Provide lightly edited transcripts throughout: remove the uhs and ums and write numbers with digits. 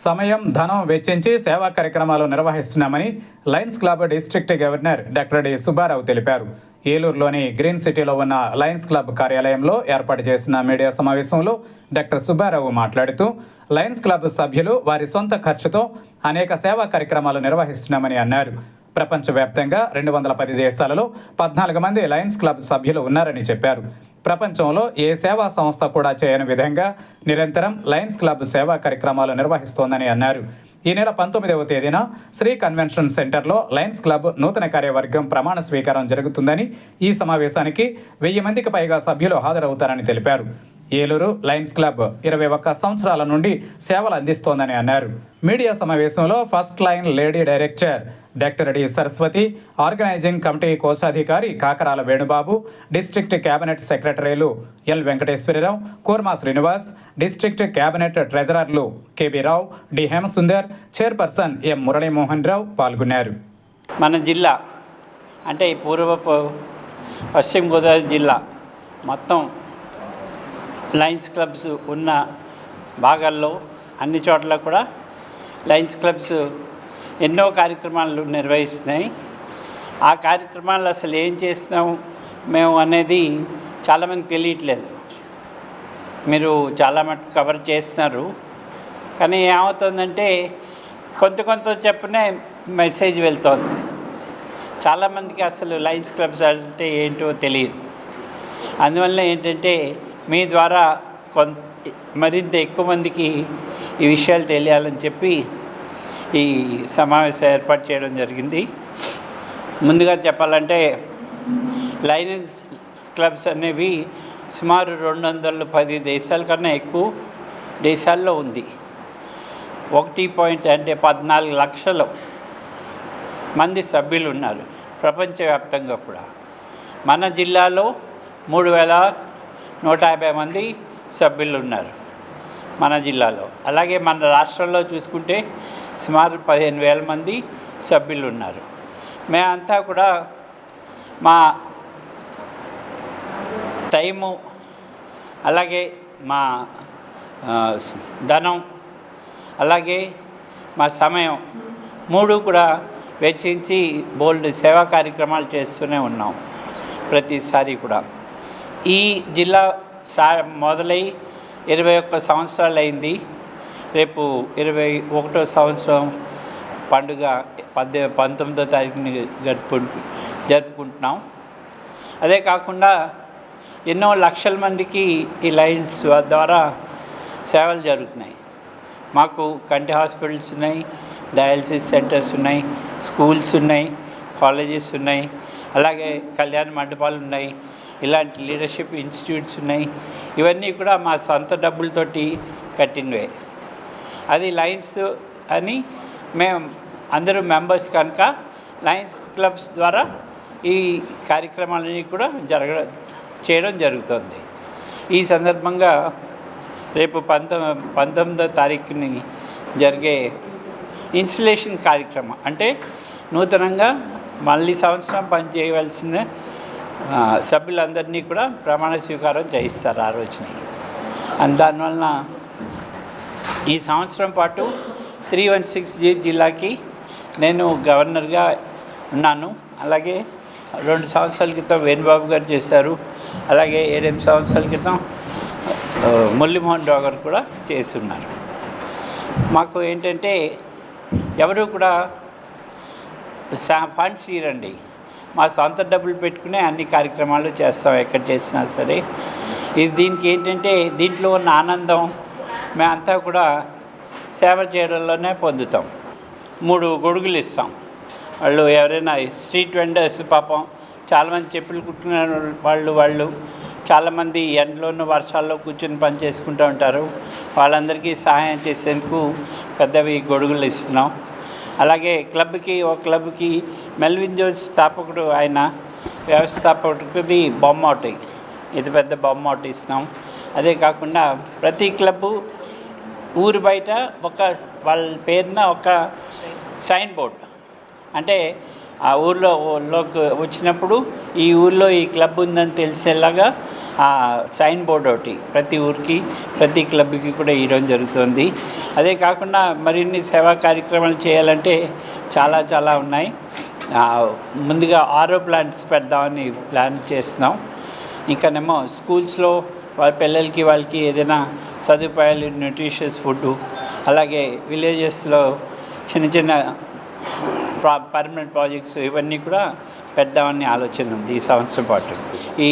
సమయం, ధనం వెచ్చించి సేవా కార్యక్రమాలు నిర్వహిస్తున్నామని lions club district governor doctor D Subbarao తెలిపారు. ఏలూరులోని గ్రీన్ సిటీలో ఉన్న లయన్స్ క్లబ్ కార్యాలయంలో ఏర్పాటు చేసిన మీడియా సమావేశంలో డాక్టర్ సుబ్బారావు మాట్లాడుతూ, లయన్స్ క్లబ్ సభ్యులు వారి సొంత ఖర్చుతో అనేక సేవా కార్యక్రమాలు నిర్వహిస్తున్నామని అన్నారు. ప్రపంచవ్యాప్తంగా 210 దేశాలలో 14 మంది లయన్స్ క్లబ్ సభ్యులు ఉన్నారని చెప్పారు. ప్రపంచంలో ఏ సేవా సంస్థ కూడా చేయని విధంగా నిరంతరం లయన్స్ క్లబ్ సేవా కార్యక్రమాలు నిర్వహిస్తోందని అన్నారు. ఈ నెల 19వ తేదీన శ్రీ కన్వెన్షన్ సెంటర్లో లయన్స్ క్లబ్ నూతన కార్యవర్గం ప్రమాణ స్వీకారం జరుగుతుందని, ఈ సమావేశానికి 1000 మందికి పైగా సభ్యులు హాజరవుతారని తెలిపారు. ఏలూరు లయన్స్ క్లబ్ 21 సంవత్సరాల నుండి సేవలు అందిస్తోందని అన్నారు. మీడియా సమావేశంలో first line lady director doctor D Saraswati, organizing committee కోశాధికారి కాకరాల వేణుబాబు, డిస్ట్రిక్ట్ కేబినెట్ సెక్రటరీలు L Venkateswararao, Kurma Srinivas, district cabinet ట్రెజరర్లు KB Rao, D Hemasundar, chairperson M Muralimohan Rao పాల్గొన్నారు. మన జిల్లా అంటే పశ్చిమ గోదావరి జిల్లా మొత్తం లయన్స్ క్లబ్స్ ఉన్న భాగాల్లో అన్ని చోట్ల కూడా లయన్స్ క్లబ్స్ ఎన్నో కార్యక్రమాలు నిర్వహిస్తున్నాయి. ఆ కార్యక్రమాలు అసలు ఏం చేస్తున్నాం మేము అనేది చాలామంది తెలియట్లేదు. మీరు చాలా మటుకు కవర్ చేస్తున్నారు, కానీ ఏమవుతుందంటే కొంత చెప్పనే మెసేజ్ వెళ్తుంది. చాలామందికి అసలు లయన్స్ క్లబ్స్ అంటే ఏంటో తెలియదు. అందువల్ల ఏంటంటే మీ ద్వారా మరింత ఎక్కువ మందికి ఈ విషయాలు తెలియాలని చెప్పి ఈ సమావేశం ఏర్పాటు చేయడం జరిగింది. ముందుగా చెప్పాలంటే లయన్స్ క్లబ్స్ అనేవి సుమారు 210 దేశాల కన్నా ఎక్కువ దేశాల్లో ఉంది. 14 లక్షల మంది సభ్యులు ఉన్నారు ప్రపంచవ్యాప్తంగా కూడా. మన జిల్లాలో 3150 మంది సభ్యులు ఉన్నారు మన జిల్లాలో. అలాగే మన రాష్ట్రంలో చూసుకుంటే సుమారు 15,000 మంది సభ్యులు ఉన్నారు. మేమంతా కూడా మా టైము, అలాగే మా ధనం, అలాగే మా సమయం 3 కూడా వెచ్చించి బోల్డ్ సేవా కార్యక్రమాలు చేస్తూనే ఉన్నాం ప్రతిసారి కూడా. ఈ జిల్లా మొదలై 21 సంవత్సరాలు అయింది. రేపు 21వ సంవత్సరం పండుగ 19వ తారీఖుని జరుపుకుంటున్నాం. అదే కాకుండా ఎన్నో లక్షల మందికి ఈ లయన్స్ ద్వారా సేవలు జరుగుతున్నాయి. మాకు కంటి హాస్పిటల్స్ ఉన్నాయి, డయాలసిస్ సెంటర్స్ ఉన్నాయి, స్కూల్స్ ఉన్నాయి, కాలేజెస్ ఉన్నాయి, అలాగే కళ్యాణ మండపాలు ఉన్నాయి, ఇలాంటి లీడర్షిప్ ఇన్స్టిట్యూట్స్ ఉన్నాయి. ఇవన్నీ కూడా మా సొంత డబ్బులతోటి కట్టినవే. అది లయన్స్ అని మేము అందరూ మెంబర్స్ కనుక లయన్స్ క్లబ్స్ ద్వారా ఈ కార్యక్రమాలన్నీ కూడా చేయడం జరుగుతుంది. ఈ సందర్భంగా రేపు 19వ తారీఖుని జరిగే ఇన్స్టలేషన్ కార్యక్రమం, అంటే నూతనంగా మళ్ళీ సంవత్సరం పనిచేయవలసిన సభ్యులందరినీ కూడా ప్రమాణ స్వీకారం చేయిస్తారు ఆ రోజున. దానివలన ఈ సంవత్సరం పాటు 316 జిల్లాకి నేను గవర్నర్గా ఉన్నాను. అలాగే 2 సంవత్సరాల క్రితం వేణుబాబు గారు చేశారు. అలాగే 7 సంవత్సరాల క్రితం మురళీమోహన్ రావు గారు కూడా చేస్తున్నారు. మాకు ఏంటంటే ఎవరు కూడా ఫండ్స్ ఇవ్వండి, మా సొంత డబ్బులు పెట్టుకునే అన్ని కార్యక్రమాలు చేస్తాం ఎక్కడ చేసినా సరే. దీనికి ఏంటంటే దీంట్లో ఉన్న ఆనందం మేమంతా కూడా సేవ చేయడంలోనే పొందుతాం. 3 గొడుగులు ఇస్తాం. వాళ్ళు ఎవరైనా స్ట్రీట్ వెండర్స్, పాపం చాలామంది చెప్పులు కుట్టుకునే వాళ్ళు చాలామంది ఎండలోనూ వర్షాల్లో కూర్చొని పని చేసుకుంటూ ఉంటారు. వాళ్ళందరికీ సహాయం చేసేందుకు పెద్దవి గొడుగులు ఇస్తున్నాం. అలాగే ఒక క్లబ్కి మెల్విన్ జోన్స్ స్థాపకుడు, ఆయన వ్యవస్థాపకుడికి బొమ్మ ఒకటి, ఇది పెద్ద బొమ్మ ఒకటి ఇస్తున్నాం. అదే కాకుండా ప్రతి క్లబ్బు ఊరు బయట వాళ్ళ పేరున ఒక సైన్ బోర్డ్, అంటే ఆ ఊర్లోకి వచ్చినప్పుడు ఈ ఊర్లో ఈ క్లబ్ ఉందని తెలిసేలాగా సైన్ బోర్డ్ ఒకటి ప్రతి ఊరికి ప్రతి క్లబ్కి కూడా ఇవ్వడం జరుగుతుంది. అదే కాకుండా మరిన్ని సేవా కార్యక్రమాలు చేయాలంటే చాలా ఉన్నాయి. ముందుగా ఆరో ప్లాంట్స్ పెడదామని ప్లాన్ చేస్తున్నాం. ఇంకానేమో స్కూల్స్లో వాళ్ళ పిల్లలకి వాళ్ళకి ఏదైనా సదుపాయాలు, న్యూట్రిషియస్ ఫుడ్, అలాగే విలేజెస్లో చిన్న పర్మనెంట్ ప్రాజెక్ట్స్ ఇవన్నీ కూడా పెడదామని ఆలోచన ఉంది ఈ సంవత్సరం పాటు. ఈ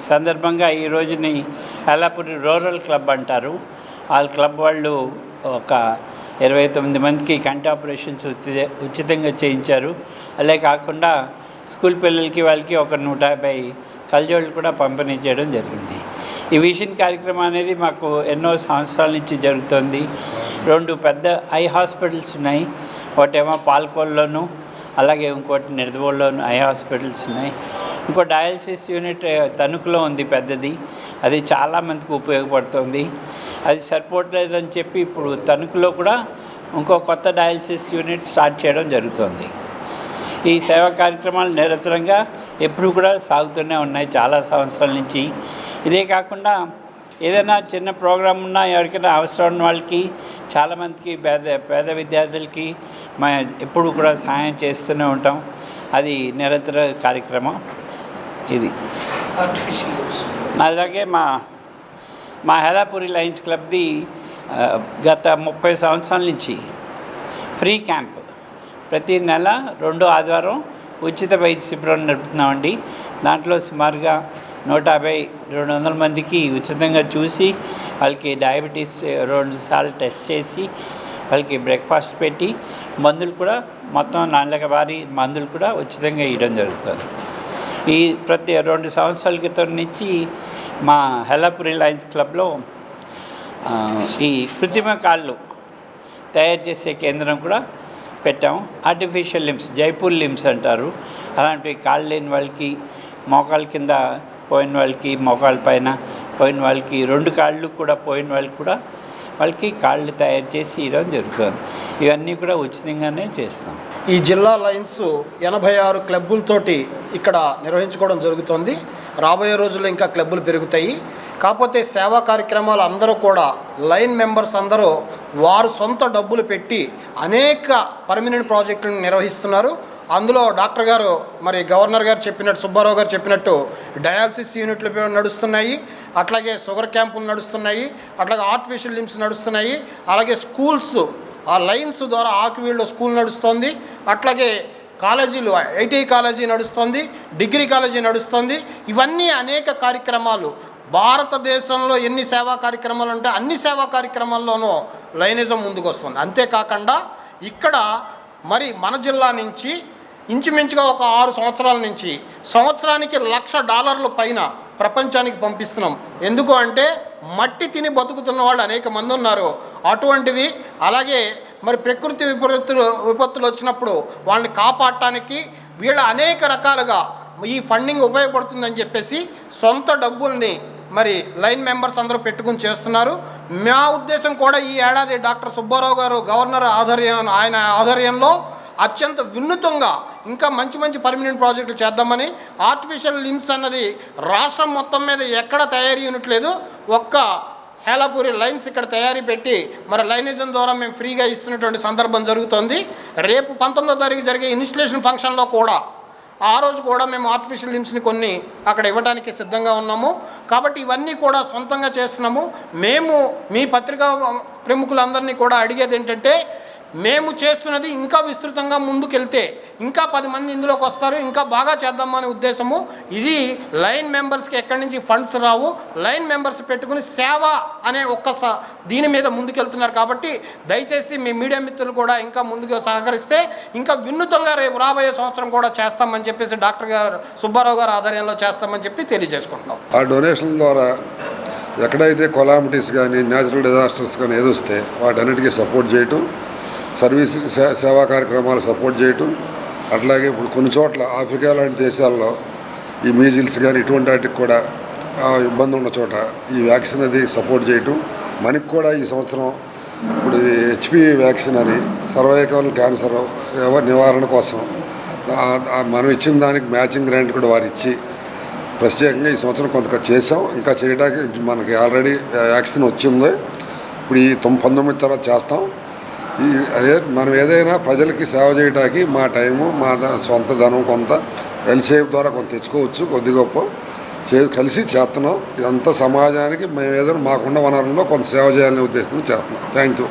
సందర్భంగా ఈ రోజుని హెలాపురి రూరల్ క్లబ్ అంటారు. వాళ్ళ క్లబ్ వాళ్ళు ఒక 29 మందికి కంటి ఆపరేషన్స్ ఉచితంగా చేయించారు. అలా కాకుండా స్కూల్ పిల్లలకి వాళ్ళకి ఒక 150 కళ్ళజోళ్ళు కూడా పంపిణీ చేయడం జరిగింది. ఈ విజన్ కార్యక్రమం అనేది మాకు ఎన్నో సంవత్సరాల నుంచి జరుగుతుంది. 2 పెద్ద ఐ హాస్పిటల్స్ ఉన్నాయి. ఒకటేమో పాల్కోల్లోను, అలాగే ఇంకోటి నిర్దవోల్లోను ఐ హాస్పిటల్స్ ఉన్నాయి. ఇంకో డయాలసిస్ యూనిట్ తణుకులో ఉంది పెద్దది. అది చాలామందికి ఉపయోగపడుతుంది. అది సరిపోవట్లేదని చెప్పి ఇప్పుడు తణుకులో కూడా ఇంకో కొత్త డయాలసిస్ యూనిట్ స్టార్ట్ చేయడం జరుగుతుంది. ఈ సేవా కార్యక్రమాలు నిరంతరంగా ఎప్పుడు కూడా సాగుతూనే ఉన్నాయి చాలా సంవత్సరాల నుంచి. ఇదే కాకుండా ఏదైనా చిన్న ప్రోగ్రాం ఉన్నా ఎవరికైనా అవసరం ఉన్న వాళ్ళకి, చాలామందికి పేద విద్యార్థులకి ఎప్పుడు కూడా సహాయం చేస్తూనే ఉంటాం. అది నిరంతర కార్యక్రమం ఇది. అలాగే మా హెలాపురి లయన్స్ క్లబ్ది గత 30 సంవత్సరాల నుంచి ఫ్రీ క్యాంప్ ప్రతి నెల 2వ ఆదివారం ఉచిత వైద్య శిబిరం నడుపుతున్నామండి. దాంట్లో సుమారుగా 150-200 మందికి ఉచితంగా చూసి వాళ్ళకి డయాబెటీస్ 2 సార్లు టెస్ట్ చేసి వాళ్ళకి బ్రేక్ఫాస్ట్ పెట్టి మందులు కూడా మొత్తం 4 వారి మందులు కూడా ఉచితంగా ఇవ్వడం జరుగుతుంది. ఈ ప్రతి 2 సంవత్సరాల క్రితం నుంచి మా హెలాపురి లయన్స్ క్లబ్లో ఈ కృత్రిమ కాళ్ళు తయారు చేసే కేంద్రం కూడా పెట్టాం. ఆర్టిఫిషియల్ లిమ్స్, జైపూర్ లిమ్స్ అంటారు. అలాంటివి కాళ్ళు లేని వాళ్ళకి, మోకాళ్ళ కింద పోయిన వాళ్ళకి, మోకాళ్ళ పైన పోయిన వాళ్ళకి, 2 కాళ్ళు కూడా పోయిన వాళ్ళకి కూడా వాళ్ళకి కాళ్ళు తయారు చేసి ఇవ్వడం జరుగుతుంది. ఇవన్నీ కూడా ఉచితంగానే చేస్తాం. ఈ జిల్లా లయన్స్ 86 క్లబ్బులతోటి ఇక్కడ నిర్వహించుకోవడం జరుగుతుంది. రాబోయే రోజుల్లో ఇంకా క్లబ్బులు పెరుగుతాయి. కాకపోతే సేవా కార్యక్రమాలు అందరూ కూడా లైన్ మెంబర్స్ అందరూ వారు సొంత డబ్బులు పెట్టి అనేక పర్మనెంట్ ప్రాజెక్టులను నిర్వహిస్తున్నారు. అందులో డాక్టర్ గారు మరి గవర్నర్ గారు చెప్పినట్టు, సుబ్బారావు గారు చెప్పినట్టు డయాలసిస్ యూనిట్లు నడుస్తున్నాయి, అట్లాగే షుగర్ క్యాంపులు నడుస్తున్నాయి, అట్లాగే ఆర్టిఫిషియల్ లిమ్స్ నడుస్తున్నాయి, అలాగే స్కూల్స్ ఆ లైన్స్ ద్వారా ఆకివీళ్ళలో స్కూల్ నడుస్తుంది, అట్లాగే కాలేజీలు ఐటీ కాలేజీ నడుస్తుంది, డిగ్రీ కాలేజీ నడుస్తుంది. ఇవన్నీ అనేక కార్యక్రమాలు. భారతదేశంలో ఎన్ని సేవా కార్యక్రమాలు ఉంటే అన్ని సేవా కార్యక్రమాల్లోనూ లైనిజం ముందుకు వస్తుంది. అంతేకాకుండా ఇక్కడ మరి మన జిల్లా నుంచి ఇంచుమించుగా ఒక 6 సంవత్సరాల నుంచి సంవత్సరానికి $1,00,000 పైన ప్రపంచానికి పంపిస్తున్నాం. ఎందుకు అంటే మట్టి తిని బతుకుతున్న వాళ్ళు అనేక మంది ఉన్నారు. అటువంటివి అలాగే మరి ప్రకృతి విపత్తులు వచ్చినప్పుడు వాళ్ళని కాపాడటానికి వీళ్ళ అనేక రకాలుగా ఈ ఫండింగ్ ఉపయోగపడుతుందని చెప్పేసి సొంత డబ్బుల్ని మరి లైన్ మెంబర్స్ అందరూ పెట్టుకుని చేస్తున్నారు. మా ఉద్దేశం కూడా ఈ ఏడాది డాక్టర్ సుబ్బారావు గారు గవర్నర్ ఆయన ఆధ్వర్యంలో అత్యంత వినూత్నంగా ఇంకా మంచి పర్మనెంట్ ప్రాజెక్టులు చేద్దామని. ఆర్టిఫిషియల్ లిమ్స్ అన్నది రాష్ట్రం మొత్తం మీద ఎక్కడ తయారీ యూనిట్ లేదు, ఒక్క హేలాపురి లైన్స్ ఇక్కడ తయారీ పెట్టి మరి లైనిజం ద్వారా మేము ఫ్రీగా ఇస్తున్నటువంటి సందర్భం జరుగుతుంది. రేపు 19వ తారీఖు జరిగే ఇన్స్టలేషన్ ఫంక్షన్లో కూడా ఆ రోజు కూడా మేము ఆర్టిఫిషియల్ లిమ్స్ని కొన్ని అక్కడ ఇవ్వడానికి సిద్ధంగా ఉన్నాము. కాబట్టి ఇవన్నీ కూడా సొంతంగా చేస్తున్నాము. మేము మీ పత్రికా ప్రముఖులందరినీ కూడా అడిగేది ఏంటంటే, మేము చేస్తున్నది ఇంకా విస్తృతంగా ముందుకెళ్తే ఇంకా 10 మంది ఇందులోకి వస్తారు, ఇంకా బాగా చేద్దామనే ఉద్దేశము. ఇది లైన్ మెంబర్స్కి ఎక్కడి నుంచి ఫండ్స్ రావు, లైన్ మెంబర్స్ పెట్టుకుని సేవ అనే దీని మీద ముందుకెళ్తున్నారు. కాబట్టి దయచేసి మీ మీడియా మిత్రులు కూడా ఇంకా ముందుగా సహకరిస్తే ఇంకా వినూత్నంగా రేపు రాబోయే సంవత్సరం కూడా చేస్తామని చెప్పేసి డాక్టర్ గారు సుబ్బారావు గారు ఆధ్వర్యంలో చేస్తామని చెప్పి తెలియజేసుకుంటున్నాం. ఆ డొనేషన్ ద్వారా ఎక్కడైతే కొలామిటీస్ కానీ న్యాచురల్ డిజాస్టర్స్ కానీ ఏదొస్తే వాటన్నిటికీ సపోర్ట్ చేయటం, సర్వీస్ సేవా కార్యక్రమాలు సపోర్ట్ చేయటం, అట్లాగే ఇప్పుడు కొన్ని చోట్ల ఆఫ్రికా లాంటి దేశాల్లో ఈ మీజిల్స్ కానీ ఇటువంటి వాటికి కూడా ఇబ్బంది ఉన్న చోట ఈ వ్యాక్సిన్ అది సపోర్ట్ చేయటం. మనకి కూడా ఈ సంవత్సరం ఇప్పుడు హెచ్పివి వ్యాక్సిన్ అని సర్వైకల్ క్యాన్సర్ నివారణ కోసం మనం ఇచ్చిన దానికి మ్యాచింగ్ గ్రాంట్ కూడా వారు ఇచ్చి ప్రత్యేకంగా ఈ సంవత్సరం కొంత చేసాం. ఇంకా చేయడానికి మనకి ఆల్రెడీ వ్యాక్సిన్ వచ్చింది. ఇప్పుడు ఈ 19 తర్వాత చేస్తాం. మనం ఏదైనా ప్రజలకి సేవ చేయడానికి మా టైము, మా సొంత ధనం కొంత ఎల్సేఫ్ ద్వారా కొంత తెచ్చుకోవచ్చు, కొద్ది గొప్ప కలిసి చేస్తున్నాం. ఇదంతా సమాజానికి మేము ఏదైనా మాకున్న వనరుల్లో కొంత సేవ చేయాలనే ఉద్దేశంతో చేస్తున్నాం. Thank you.